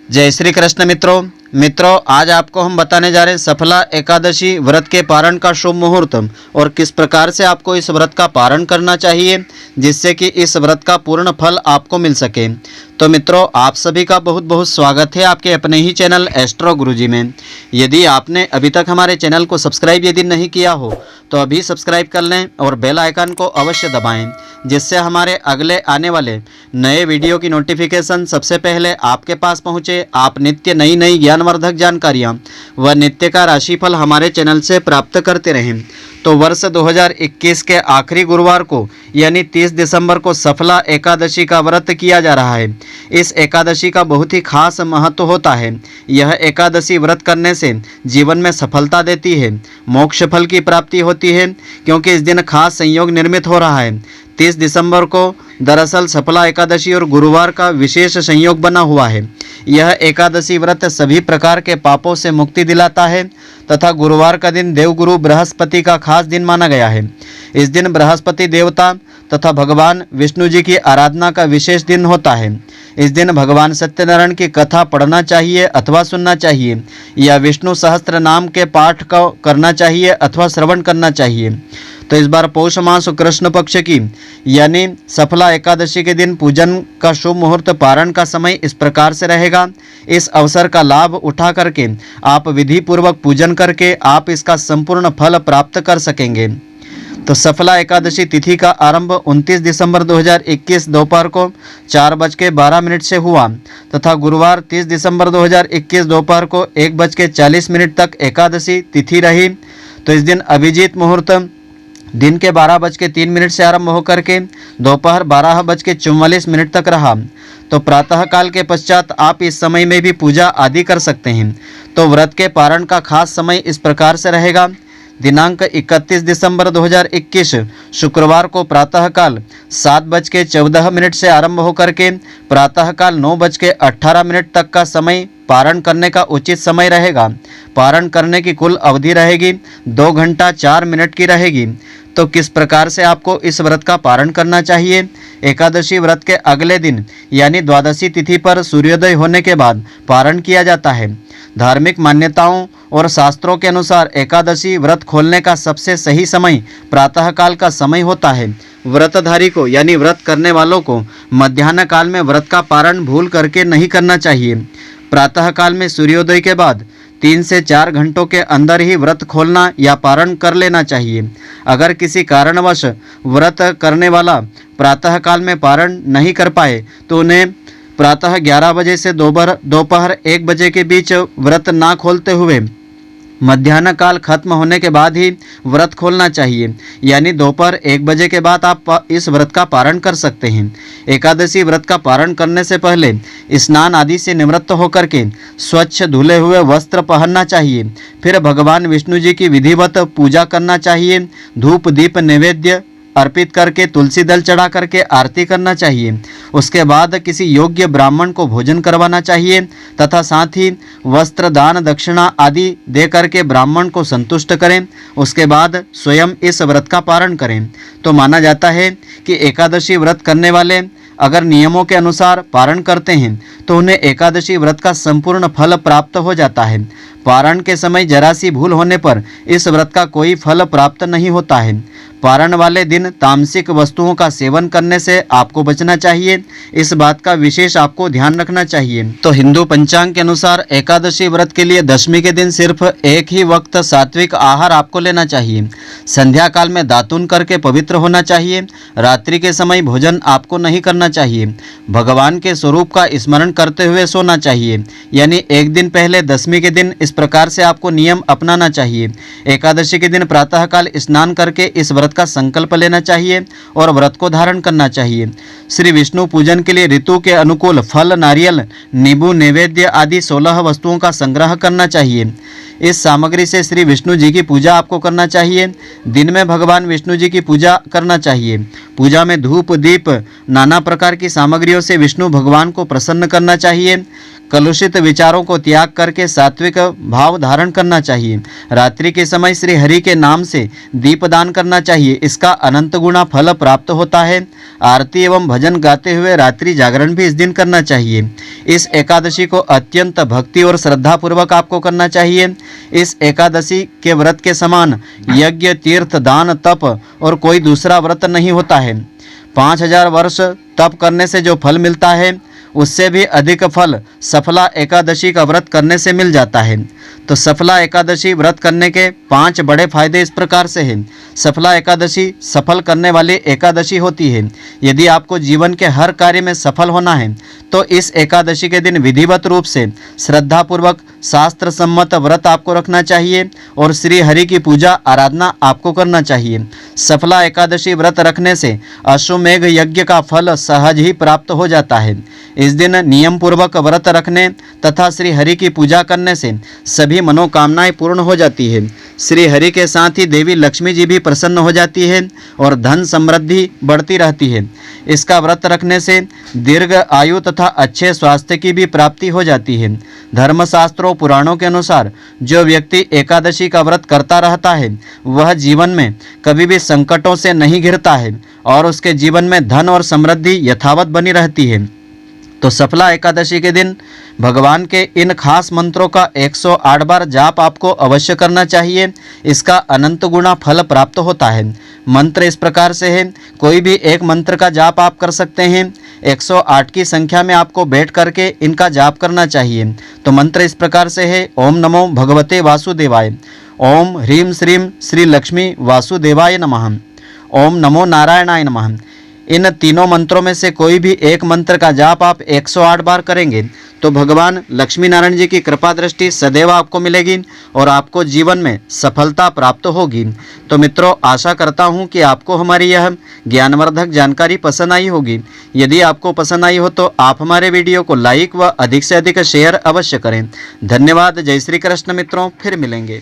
जय श्री कृष्ण मित्रों, आज आपको हम बताने जा रहे हैं सफला एकादशी व्रत के पारण का शुभ मुहूर्त और किस प्रकार से आपको इस व्रत का पारण करना चाहिए जिससे कि इस व्रत का पूर्ण फल आपको मिल सके। तो मित्रों, आप सभी का बहुत बहुत स्वागत है आपके अपने ही चैनल एस्ट्रो गुरुजी में। यदि आपने अभी तक हमारे चैनल को सब्सक्राइब यदि नहीं किया हो तो अभी सब्सक्राइब कर लें और बेल आइकन को अवश्य दबाएं, जिससे हमारे अगले आने वाले नए वीडियो की नोटिफिकेशन सबसे पहले आपके पास पहुंचे। आप नित्य नई ज्ञानवर्धक जानकारियां व नित्य का राशिफल हमारे चैनल से प्राप्त करते रहें। तो वर्ष 2021 के आखिरी गुरुवार को यानी 30 दिसंबर को सफला एकादशी का व्रत किया जा रहा है। इस एकादशी का बहुत ही खास महत्व होता है। यह एकादशी व्रत करने से जीवन में सफलता देती है, मोक्ष फल की प्राप्ति होती है, क्योंकि इस दिन खास संयोग निर्मित हो रहा है। 30 दिसंबर को दरअसल सफला एकादशी और गुरुवार का विशेष संयोग बना हुआ है। यह एकादशी व्रत सभी प्रकार के पापों से मुक्ति दिलाता है तथा गुरुवार का दिन देवगुरु बृहस्पति का खास दिन माना गया है। इस दिन बृहस्पति देवता तथा भगवान विष्णु जी की आराधना का विशेष दिन होता है। इस दिन भगवान सत्यनारायण की कथा पढ़ना चाहिए अथवा सुनना चाहिए, या विष्णु सहस्त्र नाम के पाठ को करना चाहिए अथवा श्रवण करना चाहिए। तो इस बार पौष मास कृष्ण पक्ष की यानी सफला एकादशी के दिन पूजन का शुभ मुहूर्त पारण का समय इस प्रकार से रहेगा। इस अवसर का लाभ उठा करके आप विधि पूर्वक पूजन करके आप इसका संपूर्ण फल प्राप्त कर सकेंगे। तो सफला एकादशी तिथि का आरंभ 29 दिसंबर 2021 दोपहर को 4:12 से हुआ तथा गुरुवार 30 दिसंबर 2021 दोपहर को 1:40 तक एकादशी तिथि रही। तो इस दिन अभिजीत मुहूर्त दिन के 12:03 से आरंभ होकर के दोपहर 12:44 तक रहा। तो प्रातः काल के पश्चात आप इस समय में भी पूजा आदि कर सकते हैं। तो व्रत के पारण का खास समय इस प्रकार से रहेगा। दिनांक 31 दिसंबर 2021 शुक्रवार को प्रातःकाल 7:14 से आरंभ होकर के प्रातःकाल 9:18 तक का समय पारण करने का उचित समय रहेगा। पारण करने की कुल अवधि रहेगी 2 घंटा 4 मिनट की रहेगी। तो किस प्रकार से आपको इस व्रत का पारण करना चाहिए? एकादशी व्रत के अगले दिन यानी द्वादशी तिथि पर सूर्योदय होने के बाद पारण किया जाता है। धार्मिक मान्यताओं और शास्त्रों के अनुसार एकादशी व्रत खोलने का सबसे सही समय प्रातःकाल का समय होता है। व्रतधारी को यानी व्रत करने वालों को मध्याह्न काल में व्रत का पारण भूल करके नहीं करना चाहिए। प्रातःकाल में सूर्योदय के बाद 3 से 4 घंटों के अंदर ही व्रत खोलना या पारण कर लेना चाहिए। अगर किसी कारणवश व्रत करने वाला प्रातःकाल में पारण नहीं कर पाए तो उन्हें प्रातः 11 बजे से दोपहर 1 बजे के बीच व्रत ना खोलते हुए मध्याह्न काल खत्म होने के बाद ही व्रत खोलना चाहिए, यानी दोपहर 1 बजे के बाद आप इस व्रत का पारण कर सकते हैं। एकादशी व्रत का पारण करने से पहले स्नान आदि से निवृत्त होकर के स्वच्छ धुले हुए वस्त्र पहनना चाहिए। फिर भगवान विष्णु जी की विधिवत पूजा करना चाहिए। धूप दीप नैवेद्य अर्पित करके तुलसी दल चढ़ा करके आरती करना चाहिए। उसके बाद किसी योग्य ब्राह्मण को भोजन करवाना चाहिए तथा साथ ही वस्त्र दान दक्षिणा आदि दे करके ब्राह्मण को संतुष्ट करें। उसके बाद स्वयं इस व्रत का पारण करें। तो माना जाता है कि एकादशी व्रत करने वाले अगर नियमों के अनुसार पारण करते हैं तो उन्हें एकादशी व्रत का संपूर्ण फल प्राप्त हो जाता है। पारण के समय जरा सी भूल होने पर इस व्रत का कोई फल प्राप्त नहीं होता है। पारण वाले दिन तामसिक वस्तुओं का सेवन करने से आपको बचना चाहिए। इस बात का विशेष आपको ध्यान रखना चाहिए। तो हिंदू पंचांग के अनुसार एकादशी व्रत के लिए दशमी के दिन सिर्फ एक ही वक्त सात्विक आहार आपको लेना चाहिए। संध्या काल में दातून करके पवित्र होना चाहिए। रात्रि के समय भोजन आपको नहीं करना चाहिए। भगवान के स्वरूप का स्मरण करते हुए सोना चाहिए, यानी एक दिन पहले दशमी के दिन इस प्रकार से आपको नियम अपनाना चाहिए। एकादशी के दिन प्रातःकाल स्नान करके इस व्रत का संकल्प लेना चाहिए और व्रत को धारण करना चाहिए। श्री विष्णु पूजन के लिए ऋतु के अनुकूल फल, नारियल, नींबू, नैवेद्य आदि 16 वस्तुओं का संग्रह करना चाहिए। इस सामग्री से श्री विष्णु जी की पूजा आपको करना चाहिए। दिन में भगवान विष्णु जी की पूजा करना चाहिए। पूजा में धूप दीप नाना प्रकार की सामग्रियों से विष्णु भगवान को प्रसन्न करना चाहिए। कलुषित विचारों को त्याग करके सात्विक भाव धारण करना चाहिए। रात्रि के समय श्री हरि के नाम से दीपदान करना चाहिए, इसका अनंत गुना फल प्राप्त होता है। आरती एवं भजन गाते हुए रात्रि जागरण भी इस दिन करना चाहिए। इस एकादशी को अत्यंत भक्ति और श्रद्धा पूर्वक आपको करना चाहिए। इस एकादशी के व्रत के समान यज्ञ, तीर्थ, दान, तप और कोई दूसरा व्रत नहीं होता है। 5000 वर्ष तप करने से जो फल मिलता है उससे भी अधिक फल सफला एकादशी का व्रत करने से मिल जाता है। तो सफला एकादशी व्रत करने के 5 बड़े फायदे इस प्रकार से हैं। सफला एकादशी सफल करने वाली एकादशी होती है। यदि आपको जीवन के हर कार्य में सफल होना है तो इस एकादशी के दिन विधिवत रूप से श्रद्धापूर्वक शास्त्र सम्मत व्रत आपको रखना चाहिए और श्री हरि की पूजा आराधना आपको करना चाहिए। सफला एकादशी व्रत रखने से अश्वमेघ यज्ञ का फल सहज ही प्राप्त हो जाता है। इस दिन नियम पूर्वक व्रत रखने तथा श्री हरि की पूजा करने से सभी मनोकामनाएं पूर्ण हो जाती है। श्री हरि के साथ ही देवी लक्ष्मी जी भी प्रसन्न हो जाती है और धन समृद्धि बढ़ती रहती है। इसका व्रत रखने से दीर्घ आयु तथा अच्छे स्वास्थ्य की भी प्राप्ति हो जाती है। धर्मशास्त्रों पुराणों के अनुसार जो व्यक्ति एकादशी का व्रत करता रहता है वह जीवन में कभी भी संकटों से नहीं घिरता है और उसके जीवन में धन और समृद्धि यथावत बनी रहती है। तो सफला एकादशी के दिन भगवान के इन खास मंत्रों का 108 बार जाप आपको अवश्य करना चाहिए। इसका अनंत गुना फल प्राप्त होता है। मंत्र इस प्रकार से है, कोई भी एक मंत्र का जाप आप कर सकते हैं। 108 की संख्या में आपको बैठ करके इनका जाप करना चाहिए। तो मंत्र इस प्रकार से है, ओम नमो भगवते वासुदेवाय, ओम ह्रीं श्रीं श्री लक्ष्मी वासुदेवाय नमः, ओम नमो नारायणाय नमः। इन तीनों मंत्रों में से कोई भी एक मंत्र का जाप आप 108 बार करेंगे तो भगवान लक्ष्मी नारायण जी की कृपा दृष्टि सदैव आपको मिलेगी और आपको जीवन में सफलता प्राप्त होगी। तो मित्रों, आशा करता हूं कि आपको हमारी यह ज्ञानवर्धक जानकारी पसंद आई होगी। यदि आपको पसंद आई हो तो आप हमारे वीडियो को लाइक व अधिक से अधिक शेयर अवश्य करें। धन्यवाद। जय श्री कृष्ण मित्रों, फिर मिलेंगे।